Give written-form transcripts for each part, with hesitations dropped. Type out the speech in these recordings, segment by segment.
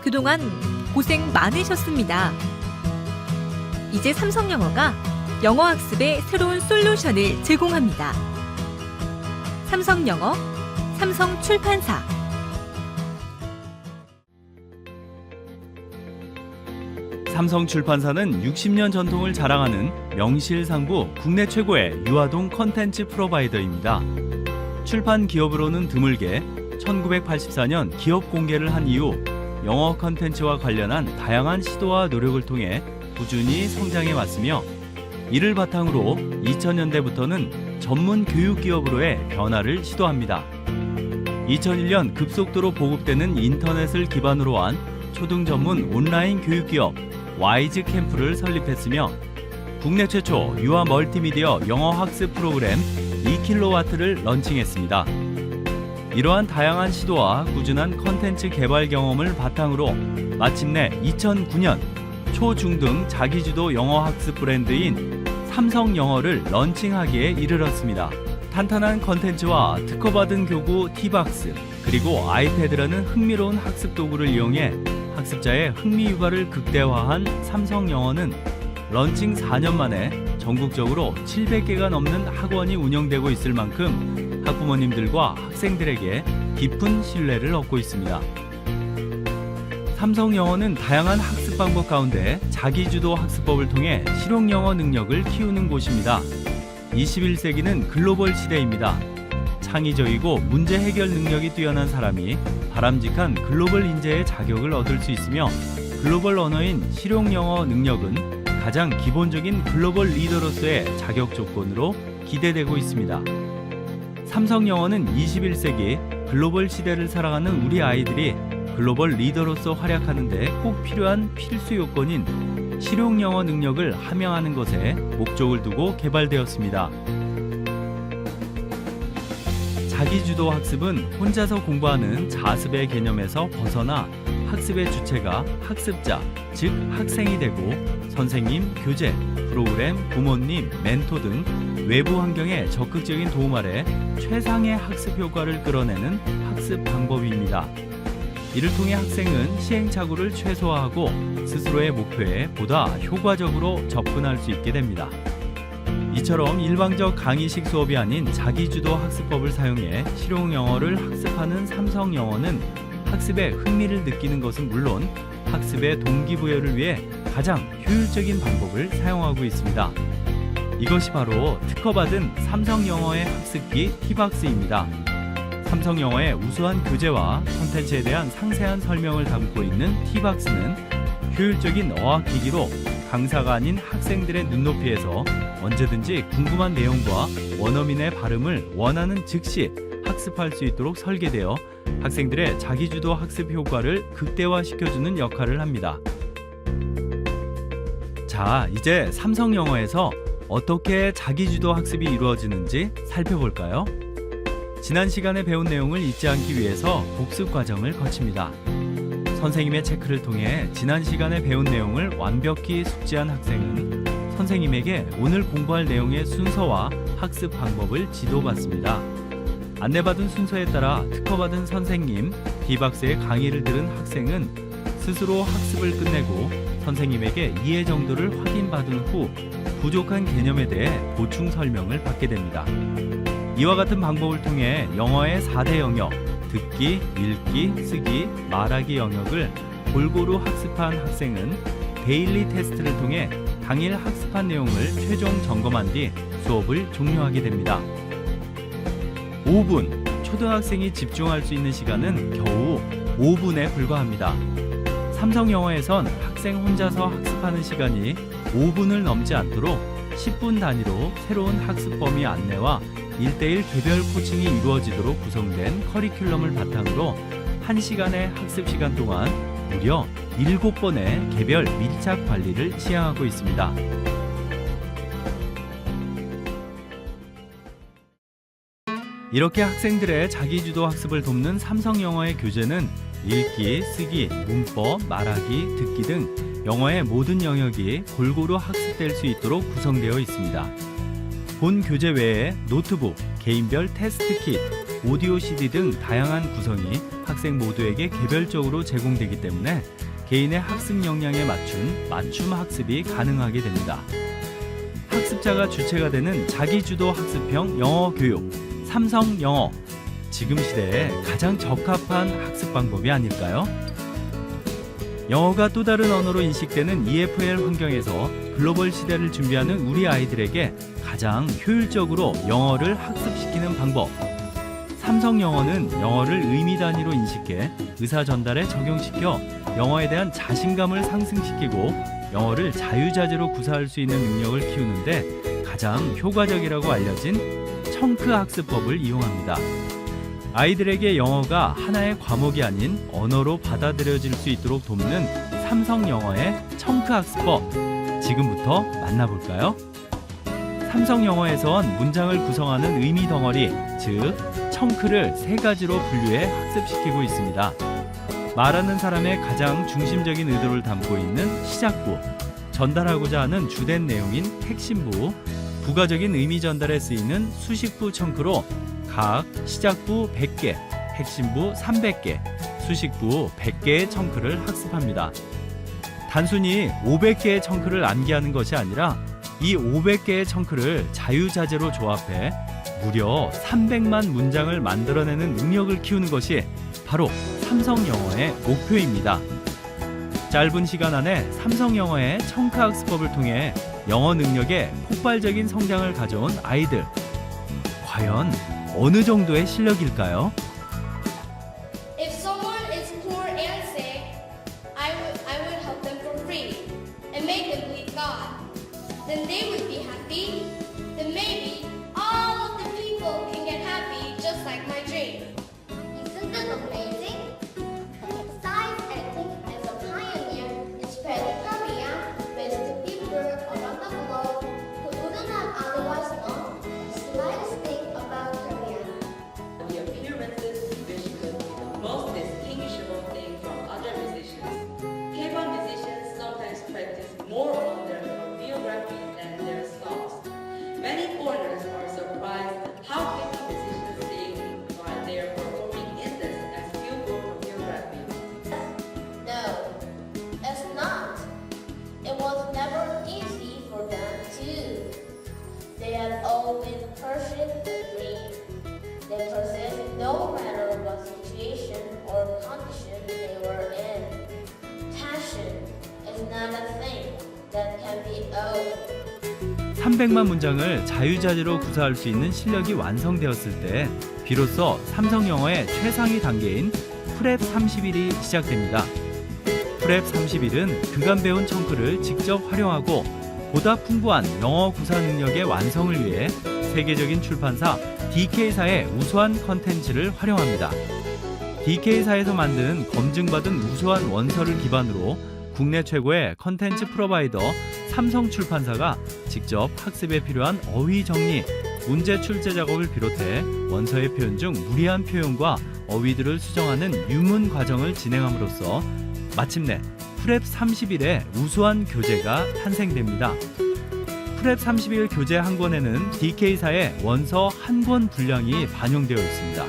그동안 고생 많으셨습니다. 이제 삼성영어가 영어 학습에 새로운 솔루션을 제공합니다. 삼성영어, 삼성출판사. 삼성출판사는 60년 전통을 자랑하는 명실상부 국내 최고의 유아동 컨텐츠 프로바이더입니다. 출판 기업으로는 드물게 1984년 기업 공개를 한 이후 영어 컨텐츠와 관련한 다양한 시도와 노력을 통해 꾸준히 성장해 왔으며, 이를 바탕으로 2000년대부터는 전문 교육 기업으로의 변화를 시도합니다. 2001년 급속도로 보급되는 인터넷을 기반으로 한 초등 전문 온라인 교육 기업 와이즈 캠프를 설립했으며, 국내 최초 유아 멀티미디어 영어 학습 프로그램 2kW를 런칭했습니다. 이러한 다양한 시도와 꾸준한 컨텐츠 개발 경험을 바탕으로 마침내 2009년 초중등 자기주도 영어 학습 브랜드인 삼성영어를 런칭하기에 이르렀습니다. 탄탄한 컨텐츠와 특허받은 교구 티박스, 그리고 아이패드라는 흥미로운 학습 도구를 이용해 학습자의 흥미 유발을 극대화한 삼성영어는 런칭 4년 만에 전국적으로 700개가 넘는 학원이 운영되고 있을 만큼 학부모님들과 학생들에게 깊은 신뢰를 얻고 있습니다. 삼성영어는 다양한 학습 방법 가운데 자기주도 학습법을 통해 실용영어 능력을 키우는 곳입니다. 21세기는 글로벌 시대입니다. 창의적이고 문제 해결 능력이 뛰어난 사람이 바람직한 글로벌 인재의 자격을 얻을 수 있으며, 글로벌 언어인 실용영어 능력은 가장 기본적인 글로벌 리더로서의 자격 조건으로 기대되고 있습니다. 삼성영어는 21세기 글로벌 시대를 살아가는 우리 아이들이 글로벌 리더로서 활약하는 데 꼭 필요한 필수 요건인 실용영어 능력을 함양하는 것에 목적을 두고 개발되었습니다. 자기주도 학습은 혼자서 공부하는 자습의 개념에서 벗어나 학습의 주체가 학습자, 즉 학생이 되고 선생님, 교재, 프로그램, 부모님, 멘토 등 외부 환경에 적극적인 도움 아래 최상의 학습 효과를 끌어내는 학습 방법입니다. 이를 통해 학생은 시행착오를 최소화하고 스스로의 목표에 보다 효과적으로 접근할 수 있게 됩니다. 이처럼 일방적 강의식 수업이 아닌 자기주도 학습법을 사용해 실용영어를 학습하는 삼성영어는 학습에 흥미를 느끼는 것은 물론 학습의 동기부여를 위해 가장 효율적인 방법을 사용하고 있습니다. 이것이 바로 특허받은 삼성영어의 학습기 티박스입니다. 삼성영어의 우수한 교재와 콘텐츠에 대한 상세한 설명을 담고 있는 티박스는 효율적인 어학기기로 강사가 아닌 학생들의 눈높이에서 언제든지 궁금한 내용과 원어민의 발음을 원하는 즉시 학습할 수 있도록 설계되어 학생들의 자기주도 학습 효과를 극대화시켜주는 역할을 합니다. 자, 이제 삼성영어에서 어떻게 자기주도 학습이 이루어지는지 살펴볼까요? 지난 시간에 배운 내용을 잊지 않기 위해서 복습 과정을 거칩니다. 선생님의 체크를 통해 지난 시간에 배운 내용을 완벽히 숙지한 학생은 선생님에게 오늘 공부할 내용의 순서와 학습 방법을 지도받습니다. 안내받은 순서에 따라 특허받은 선생님, 티박스의 강의를 들은 학생은 스스로 학습을 끝내고 선생님에게 이해 정도를 확인받은 후 부족한 개념에 대해 보충 설명을 받게 됩니다. 이와 같은 방법을 통해 영어의 4대 영역, 듣기, 읽기, 쓰기, 말하기 영역을 골고루 학습한 학생은 데일리 테스트를 통해 당일 학습한 내용을 최종 점검한 뒤 수업을 종료하게 됩니다. 5분, 초등학생이 집중할 수 있는 시간은 겨우 5분에 불과합니다. 삼성영어에선 학생 혼자서 학습하는 시간이 5분을 넘지 않도록 10분 단위로 새로운 학습 범위 안내와 1대1 개별 코칭이 이루어지도록 구성된 커리큘럼을 바탕으로 1시간의 학습 시간 동안 무려 7번의 개별 밀착 관리를 시행하고 있습니다. 이렇게 학생들의 자기주도 학습을 돕는 삼성영어의 교재는 읽기, 쓰기, 문법, 말하기, 듣기 등 영어의 모든 영역이 골고루 학습될 수 있도록 구성되어 있습니다. 본 교재 외에 노트북, 개인별 테스트 킷, 오디오 CD 등 다양한 구성이 학생 모두에게 개별적으로 제공되기 때문에 개인의 학습 역량에 맞춤 학습이 가능하게 됩니다. 학습자가 주체가 되는 자기주도 학습형 영어 교육, 삼성영어. 지금 시대에 가장 적합한 학습 방법이 아닐까요? 영어가 또 다른 언어로 인식되는 EFL 환경에서 글로벌 시대를 준비하는 우리 아이들에게 가장 효율적으로 영어를 학습시키는 방법. 삼성영어는 영어를 의미 단위로 인식해 의사 전달에 적용시켜 영어에 대한 자신감을 상승시키고 영어를 자유자재로 구사할 수 있는 능력을 키우는데 가장 효과적이라고 알려진 청크 학습법을 이용합니다. 아이들에게 영어가 하나의 과목이 아닌 언어로 받아들여질 수 있도록 돕는 삼성영어의 청크 학습법. 지금부터 만나볼까요? 삼성영어에선 문장을 구성하는 의미 덩어리, 즉 청크를 3가지로 분류해 학습시키고 있습니다. 말하는 사람의 가장 중심적인 의도를 담고 있는 시작부, 전달하고자 하는 주된 내용인 핵심부, 부가적인 의미 전달에 쓰이는 수식부 청크로 각 시작부 100개, 핵심부 300개, 수식부 100개의 청크를 학습합니다. 단순히 500개의 청크를 암기하는 것이 아니라 이 500개의 청크를 자유자재로 조합해 무려 300만 문장을 만들어내는 능력을 키우는 것이 바로 삼성영어의 목표입니다. 짧은 시간 안에 삼성영어의 청크 학습법을 통해 영어 능력에 폭발적인 성장을 가져온 아이들. 과연 어느 정도의 실력일까요? If someone is poor and sick, I would help them for free and make them believe God. Then they would be happy. Then maybe all of the people can get happy just like my dream. Isn't that amazing? Besides acting as a pioneer in spreading Korean ways to people around the globe who wouldn't have otherwise known the slightest thing about Korean. The appearances musicians is the most distinguishable thing from other musicians. K-pop musicians sometimes practice more on their choreography than their songs. Many foreigners are surprised how K-pop musicians sing while they are performing endless and skillful choreography. No, it's not. It was never easy for them too. They had always pursued a dream. They persisted no matter what situation or condition they were in. Passion is not a thing that can be owned. 300만 문장을 자유자재로 구사할 수 있는 실력이 완성되었을 때 비로소 삼성영어의 최상위 단계인 프랩 30일이 시작됩니다. 프랩 30일은 그간 배운 청크를 직접 활용하고 보다 풍부한 영어 구사 능력의 완성을 위해 세계적인 출판사 DK사의 우수한 컨텐츠를 활용합니다. DK사에서 만든 검증받은 우수한 원서를 기반으로 국내 최고의 컨텐츠 프로바이더 삼성출판사가 직접 학습에 필요한 어휘 정리, 문제 출제 작업을 비롯해 원서의 표현 중 무리한 표현과 어휘들을 수정하는 유문 과정을 진행함으로써 마침내 프랩 30일의 우수한 교재가 탄생됩니다. 프랩 30일 교재 한 권에는 DK사의 원서 한 권 분량이 반영되어 있습니다.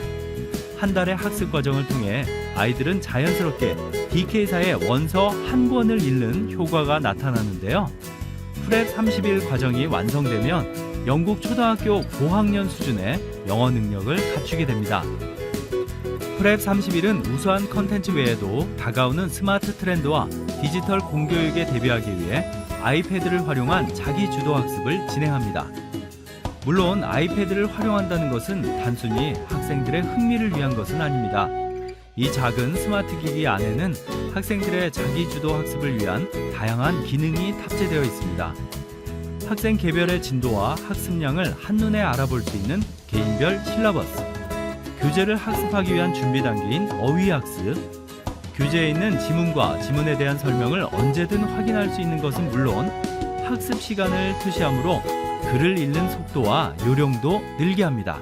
한 달의 학습 과정을 통해 아이들은 자연스럽게 DK사의 원서 한 권을 읽는 효과가 나타나는데요. 프랩 30일 과정이 완성되면 영국 초등학교 고학년 수준의 영어 능력을 갖추게 됩니다. 프랩 30일은 우수한 컨텐츠 외에도 다가오는 스마트 트렌드와 디지털 공교육에 대비하기 위해 아이패드를 활용한 자기주도 학습을 진행합니다. 물론 아이패드를 활용한다는 것은 단순히 학생들의 흥미를 위한 것은 아닙니다. 이 작은 스마트 기기 안에는 학생들의 자기주도 학습을 위한 다양한 기능이 탑재되어 있습니다. 학생 개별의 진도와 학습량을 한눈에 알아볼 수 있는 개인별 실러버스, 교재를 학습하기 위한 준비 단계인 어휘학습, 교재에 있는 지문과 지문에 대한 설명을 언제든 확인할 수 있는 것은 물론 학습 시간을 투시함으로 글을 읽는 속도와 요령도 늘게 합니다.